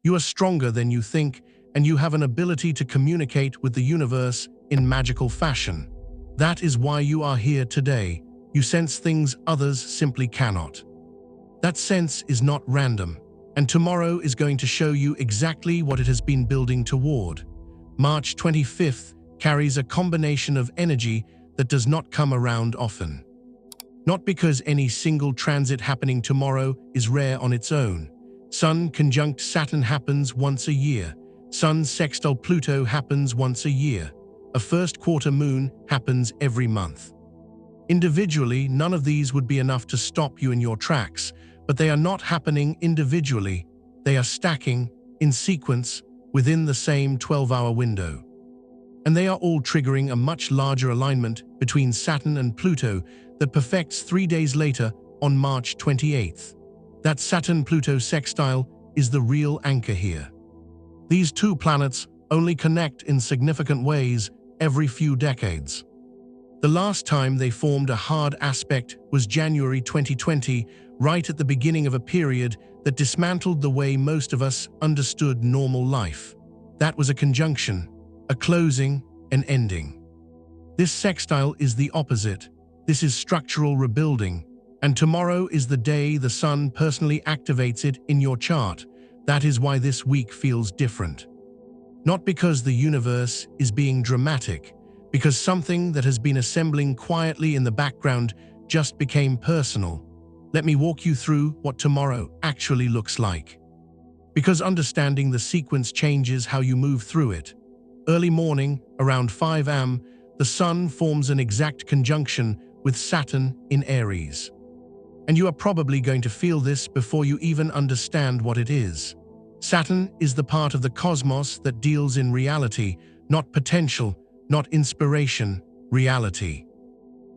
You are stronger than you think, and you have an ability to communicate with the universe in magical fashion. That is why you are here today. You sense things others simply cannot. That sense is not random, and tomorrow is going to show you exactly what it has been building toward. March 25th carries a combination of energy that does not come around often. Not because any single transit happening tomorrow is rare on its own. Sun conjunct Saturn happens once a year. Sun sextile Pluto happens once a year. A first quarter moon happens every month. Individually, none of these would be enough to stop you in your tracks, but they are not happening individually. They are stacking, in sequence, within the same 12-hour window. And they are all triggering a much larger alignment between Saturn and Pluto that perfects 3 days later on March 28th. That Saturn-Pluto sextile is the real anchor here. These two planets only connect in significant ways every few decades. The last time they formed a hard aspect was January 2020, right at the beginning of a period that dismantled the way most of us understood normal life. That was a conjunction, a closing, an ending. This sextile is the opposite. This is structural rebuilding, and tomorrow is the day the Sun personally activates it in your chart. That is why this week feels different. Not because the universe is being dramatic, because something that has been assembling quietly in the background just became personal. Let me walk you through what tomorrow actually looks like. Because understanding the sequence changes how you move through it. Early morning, around 5 am, the Sun forms an exact conjunction with Saturn in Aries. And you are probably going to feel this before you even understand what it is. Saturn is the part of the cosmos that deals in reality, not potential, not inspiration, reality.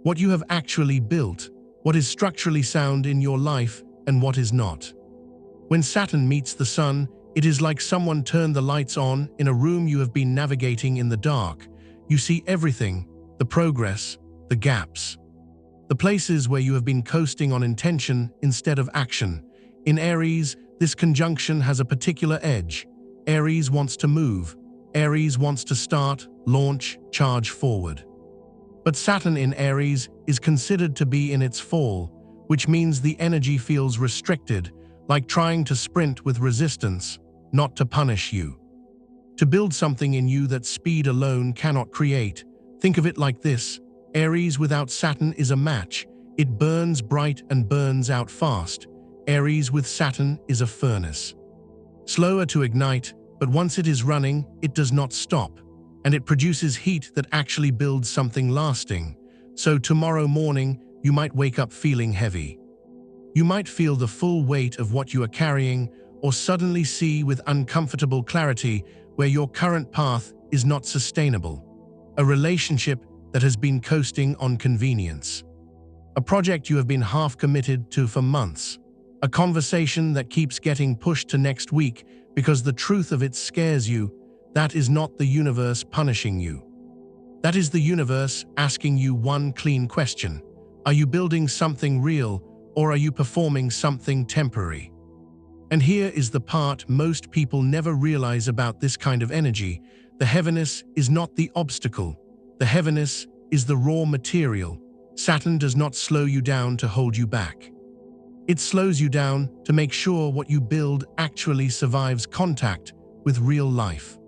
What you have actually built, what is structurally sound in your life, and what is not. When Saturn meets the Sun, it is like someone turned the lights on in a room you have been navigating in the dark. You see everything, the progress, the gaps. The places where you have been coasting on intention instead of action. In Aries, this conjunction has a particular edge. Aries wants to move. Aries wants to start, launch, charge forward. But Saturn in Aries is considered to be in its fall, which means the energy feels restricted, like trying to sprint with resistance, not to punish you. To build something in you that speed alone cannot create. Think of it like this: Aries without Saturn is a match. It burns bright and burns out fast. Aries with Saturn is a furnace. Slower to ignite, but once it is running, it does not stop, and it produces heat that actually builds something lasting. So tomorrow morning, you might wake up feeling heavy. You might feel the full weight of what you are carrying, or suddenly see with uncomfortable clarity where your current path is not sustainable. A relationship that has been coasting on convenience. A project you have been half committed to for months. A conversation that keeps getting pushed to next week because the truth of it scares you. That is not the universe punishing you. That is the universe asking you one clean question. Are you building something real, or are you performing something temporary? And here is the part most people never realize about this kind of energy. The heaviness is not the obstacle. The heaviness is the raw material. Saturn does not slow you down to hold you back. It slows you down to make sure what you build actually survives contact with real life.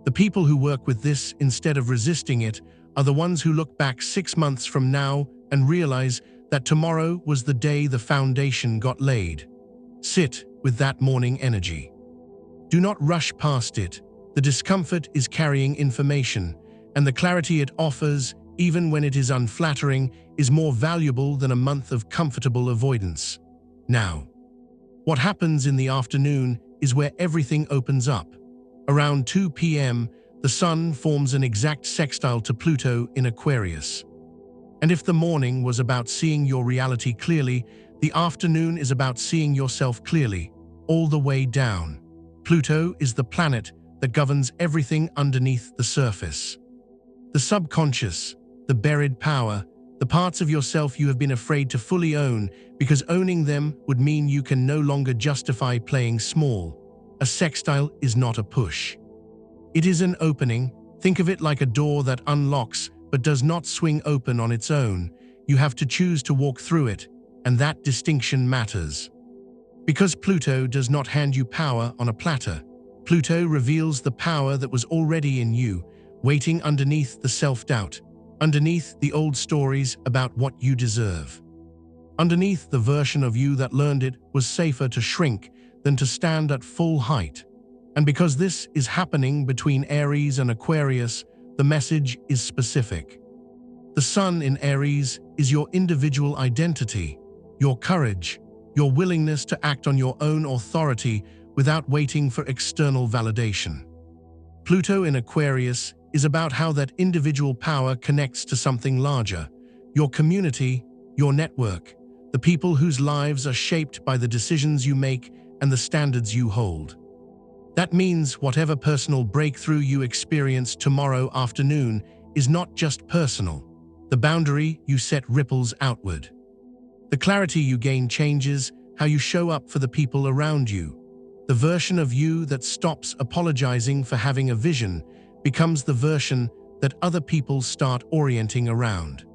The people who work with this instead of resisting it are the ones who look back 6 months from now and realize that tomorrow was the day the foundation got laid. Sit with that morning energy. Do not rush past it. The discomfort is carrying information, and the clarity it offers, even when it is unflattering, is more valuable than a month of comfortable avoidance. Now, what happens in the afternoon is where everything opens up. Around 2 p.m., the Sun forms an exact sextile to Pluto in Aquarius. And if the morning was about seeing your reality clearly, the afternoon is about seeing yourself clearly, all the way down. Pluto is the planet that governs everything underneath the surface. The subconscious, the buried power, the parts of yourself you have been afraid to fully own because owning them would mean you can no longer justify playing small. A sextile is not a push. It is an opening. Think of it like a door that unlocks but does not swing open on its own. You have to choose to walk through it, and that distinction matters. Because Pluto does not hand you power on a platter. Pluto reveals the power that was already in you, waiting underneath the self-doubt, underneath the old stories about what you deserve. Underneath the version of you that learned it was safer to shrink than to stand at full height. And because this is happening between Aries and Aquarius, the message is specific. The Sun in Aries is your individual identity, your courage, your willingness to act on your own authority without waiting for external validation. Pluto in Aquarius is about how that individual power connects to something larger, your community, your network, the people whose lives are shaped by the decisions you make and the standards you hold. That means whatever personal breakthrough you experience tomorrow afternoon is not just personal. The boundary you set ripples outward. The clarity you gain changes how you show up for the people around you. The version of you that stops apologizing for having a vision becomes the version that other people start orienting around.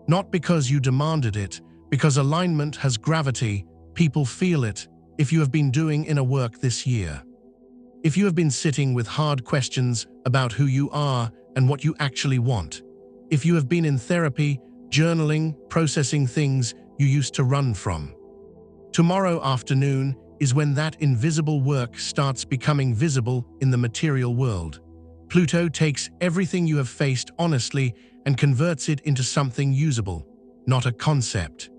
Not because you demanded it, because alignment has gravity, people feel it. If you have been doing inner work this year, if you have been sitting with hard questions about who you are and what you actually want, if you have been in therapy, journaling, processing things you used to run from, tomorrow afternoon is when that invisible work starts becoming visible in the material world. Pluto takes everything you have faced honestly and converts it into something usable, not a concept,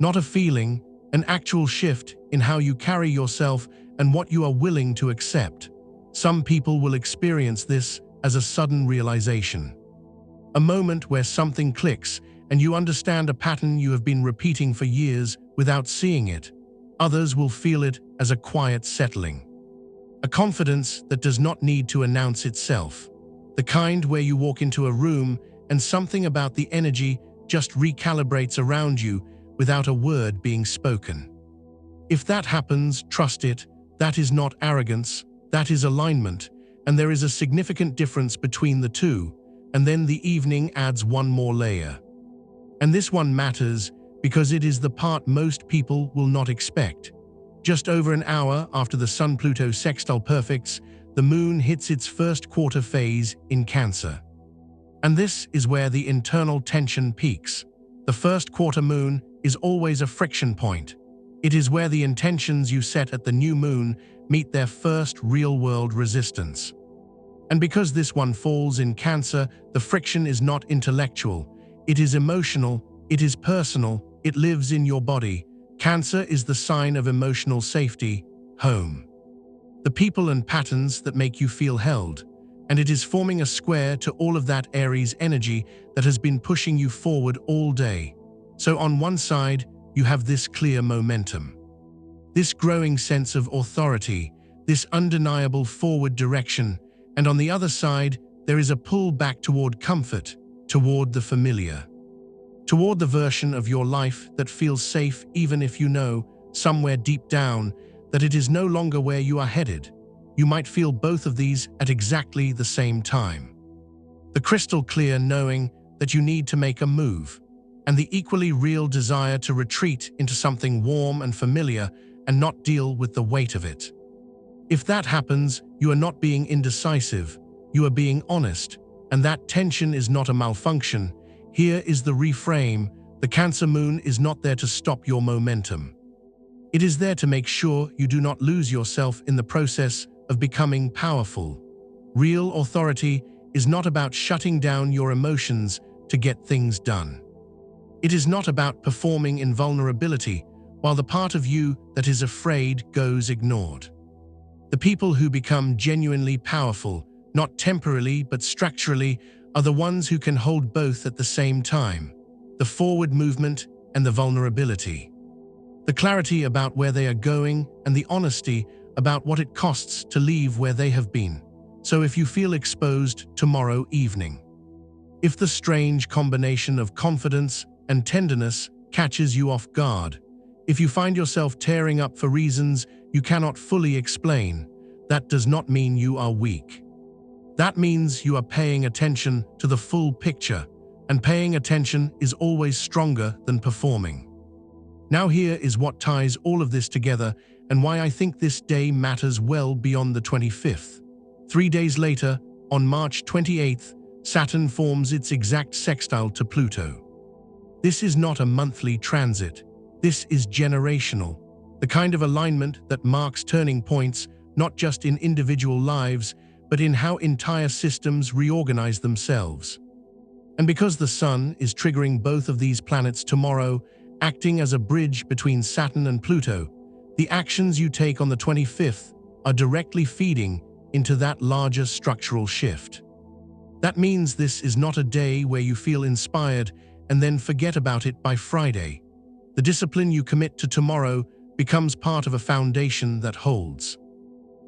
not a feeling, an actual shift in how you carry yourself and what you are willing to accept. Some people will experience this as a sudden realization. A moment where something clicks and you understand a pattern you have been repeating for years without seeing it. Others will feel it as a quiet settling. A confidence that does not need to announce itself. The kind where you walk into a room and something about the energy just recalibrates around you without a word being spoken. If that happens, trust it. That is not arrogance, that is alignment, and there is a significant difference between the two, and then the evening adds one more layer. And this one matters because it is the part most people will not expect. Just over an hour after the Sun-Pluto sextile perfects, the moon hits its first quarter phase in Cancer. And this is where the internal tension peaks. The first quarter moon is always a friction point. It is where the intentions you set at the new moon meet their first real-world resistance. And because this one falls in Cancer, the friction is not intellectual. It is emotional, it is personal, it lives in your body. Cancer is the sign of emotional safety, home. The people and patterns that make you feel held. And it is forming a square to all of that Aries energy that has been pushing you forward all day. So on one side, you have this clear momentum, this growing sense of authority, this undeniable forward direction, and on the other side, there is a pull back toward comfort, toward the familiar, toward the version of your life that feels safe even if you know, somewhere deep down, that it is no longer where you are headed. You might feel both of these at exactly the same time. The crystal clear knowing that you need to make a move, and the equally real desire to retreat into something warm and familiar and not deal with the weight of it. If that happens, you are not being indecisive, you are being honest, and that tension is not a malfunction. Here is the reframe: the Cancer moon is not there to stop your momentum. It is there to make sure you do not lose yourself in the process of becoming powerful. Real authority is not about shutting down your emotions to get things done. It is not about performing in vulnerability while the part of you that is afraid goes ignored. The people who become genuinely powerful, not temporarily but structurally, are the ones who can hold both at the same time: the forward movement and the vulnerability. The clarity about where they are going and the honesty about what it costs to leave where they have been. So if you feel exposed tomorrow evening, if the strange combination of confidence and tenderness catches you off guard, if you find yourself tearing up for reasons you cannot fully explain, that does not mean you are weak. That means you are paying attention to the full picture, and paying attention is always stronger than performing. Now here is what ties all of this together and why I think this day matters well beyond the 25th. 3 days later, on March 28th, Saturn forms its exact sextile to Pluto. This is not a monthly transit. This is generational, the kind of alignment that marks turning points not just in individual lives, but in how entire systems reorganize themselves. And because the Sun is triggering both of these planets tomorrow, acting as a bridge between Saturn and Pluto, the actions you take on the 25th are directly feeding into that larger structural shift. That means this is not a day where you feel inspired and then forget about it by Friday. The discipline you commit to tomorrow becomes part of a foundation that holds.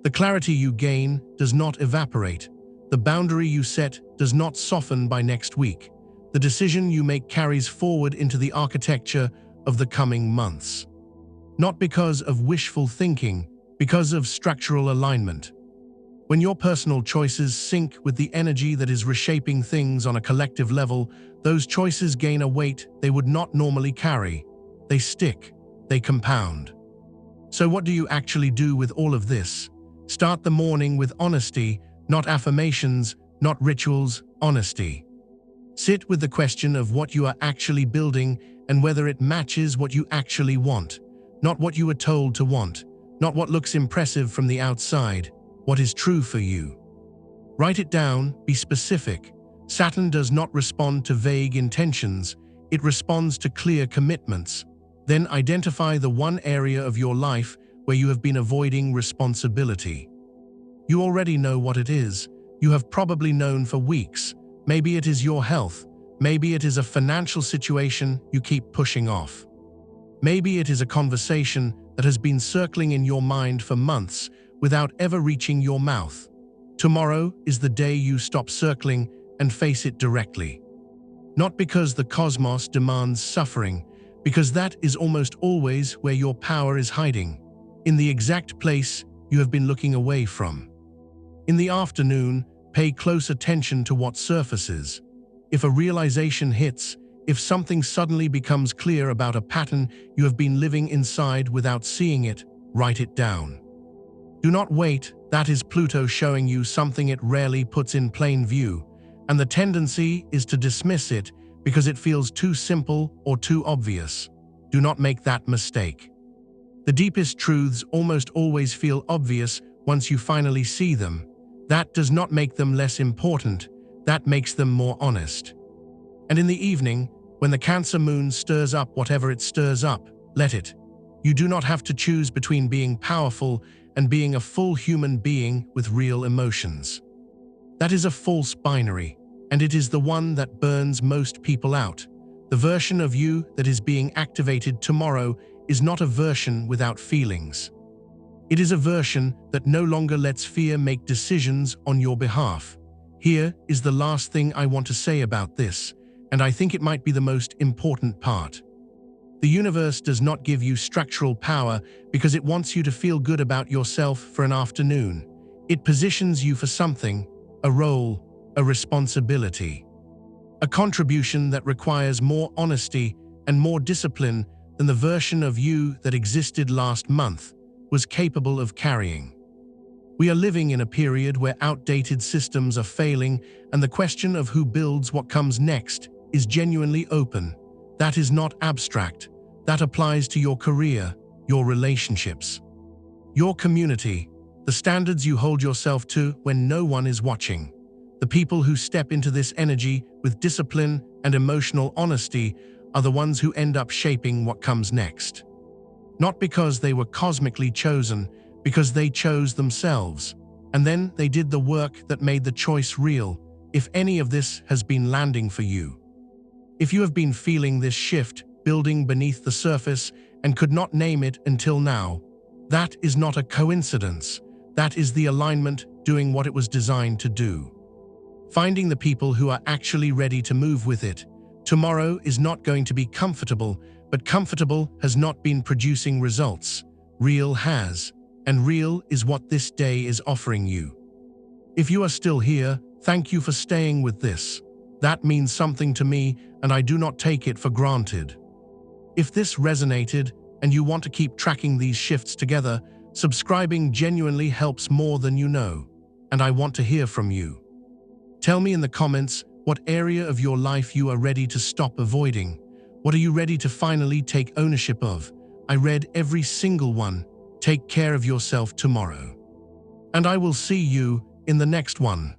The clarity you gain does not evaporate. The boundary you set does not soften by next week. The decision you make carries forward into the architecture of the coming months. Not because of wishful thinking, because of structural alignment. When your personal choices sync with the energy that is reshaping things on a collective level, those choices gain a weight they would not normally carry. They stick, they compound. So what do you actually do with all of this? Start the morning with honesty, not affirmations, not rituals, honesty. Sit with the question of what you are actually building and whether it matches what you actually want, not what you were told to want, not what looks impressive from the outside, what is true for you. Write it down, be specific. Saturn does not respond to vague intentions, it responds to clear commitments. Then identify the one area of your life where you have been avoiding responsibility. You already know what it is. You have probably known for weeks. Maybe it is your health. Maybe it is a financial situation you keep pushing off. Maybe it is a conversation that has been circling in your mind for months without ever reaching your mouth. Tomorrow is the day you stop circling and face it directly. Not because the cosmos demands suffering, because that is almost always where your power is hiding, in the exact place you have been looking away from. In the afternoon, pay close attention to what surfaces. If a realization hits, if something suddenly becomes clear about a pattern you have been living inside without seeing it, write it down. Do not wait, that is Pluto showing you something it rarely puts in plain view, and the tendency is to dismiss it because it feels too simple or too obvious. Do not make that mistake. The deepest truths almost always feel obvious once you finally see them. That does not make them less important, that makes them more honest. And in the evening, when the Cancer moon stirs up whatever it stirs up, let it. You do not have to choose between being powerful and being a full human being with real emotions. That is a false binary, and it is the one that burns most people out. The version of you that is being activated tomorrow is not a version without feelings. It is a version that no longer lets fear make decisions on your behalf. Here is the last thing I want to say about this, and I think it might be the most important part. The universe does not give you structural power because it wants you to feel good about yourself for an afternoon. It positions you for something, a role, a responsibility. A contribution that requires more honesty and more discipline than the version of you that existed last month was capable of carrying. We are living in a period where outdated systems are failing, and the question of who builds what comes next is genuinely open. That is not abstract. That applies to your career, your relationships, your community, the standards you hold yourself to when no one is watching. The people who step into this energy with discipline and emotional honesty are the ones who end up shaping what comes next. Not because they were cosmically chosen, because they chose themselves. And then they did the work that made the choice real, if any of this has been landing for you. If you have been feeling this shift building beneath the surface and could not name it until now, that is not a coincidence. That is the alignment doing what it was designed to do. Finding the people who are actually ready to move with it. Tomorrow is not going to be comfortable, but comfortable has not been producing results. Real has. and real is what this day is offering you. If you are still here, thank you for staying with this. That means something to me, and I do not take it for granted. If this resonated, and you want to keep tracking these shifts together, subscribing genuinely helps more than you know, and I want to hear from you. Tell me in the comments what area of your life you are ready to stop avoiding. What are you ready to finally take ownership of? I read every single one. Take care of yourself tomorrow. And I will see you in the next one.